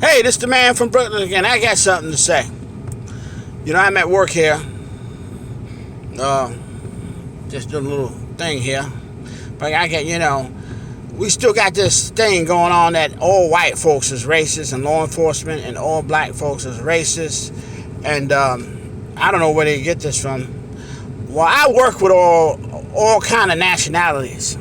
Hey, this the man from Brooklyn again. I got something to say. You know, I'm at work here. Just doing a little thing here. But I get, we still got this thing going on that all white folks is racist and law enforcement and all black folks is racist. And I don't know where they get this from. Well, I work with all kind of nationalities.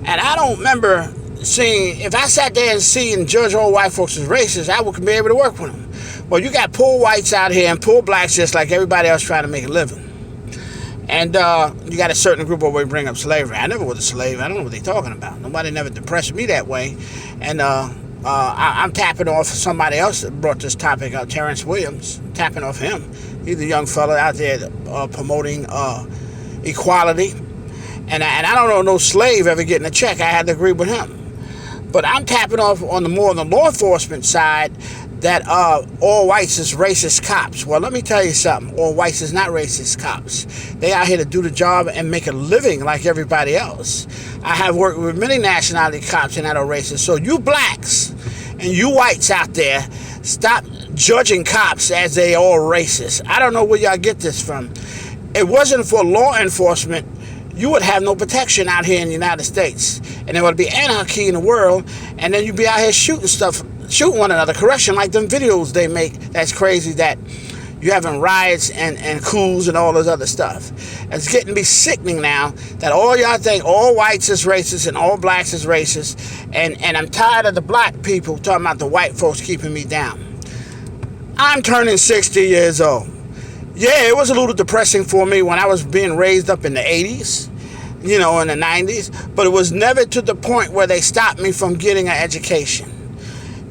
And I don't remember seeing, if I sat there and see and judge all white folks as racist, I would be able to work with them. Well, you got poor whites out here and poor blacks just like everybody else trying to make a living. And you got a certain group where we bring up slavery. I never was a slave. I don't know what they're talking about. Nobody never depressed me that way. And I'm tapping off somebody else that brought this topic up, Terrence Williams. Tapping off him. He's a young fella out there promoting equality. And I don't know no slave ever getting a check. I had to agree with him. But I'm tapping off on the law enforcement side that all whites is racist cops. Well, let me tell you something. All whites is not racist cops. They out here to do the job and make a living like everybody else. I have worked with many nationality cops and that are racist. So you blacks and you whites out there, stop judging cops as they all racist. I don't know where y'all get this from. It wasn't for law enforcement, you would have no protection out here in the United States. And there would be anarchy in the world, and then you'd be out here shooting one another. Correction, like them videos they make, that's crazy, that you having riots and coups and all this other stuff. It's getting to be sickening now that all y'all think all whites is racist and all blacks is racist. And I'm tired of the black people talking about the white folks keeping me down. I'm turning 60 years old. Yeah, it was a little depressing for me when I was being raised up in the 80s, in the 90s, but it was never to the point where they stopped me from getting an education.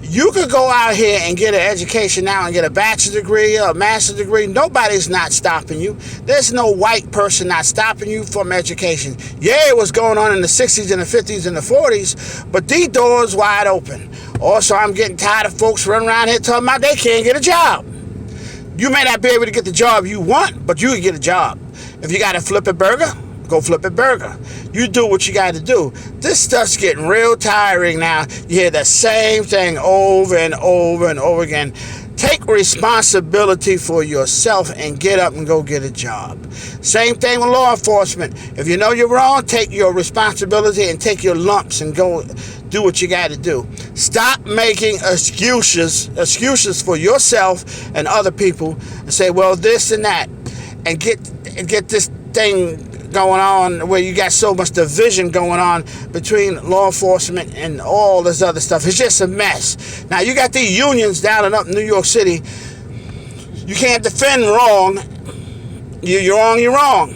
You could go out here and get an education now and get a bachelor's degree or a master's degree. Nobody's not stopping you. There's no white person not stopping you from education. Yeah, it was going on in the 60s and the 50s and the 40s, but these doors wide open. Also, I'm getting tired of folks running around here talking about they can't get a job. You may not be able to get the job you want, but you can get a job. If you got to flip a burger, go flip a burger. You do what you got to do. This stuff's getting real tiring now. You hear the same thing over and over and over again. Take responsibility for yourself and get up and go get a job. Same thing with law enforcement. If you know you're wrong, take your responsibility and take your lumps and go do what you got to do. Stop making excuses for yourself and other people and say, well, this and that, and get this thing going on where you got so much division going on between law enforcement and all this other stuff. It's just a mess. Now, you got these unions down and up in New York City. You can't defend wrong. You're wrong, you're wrong.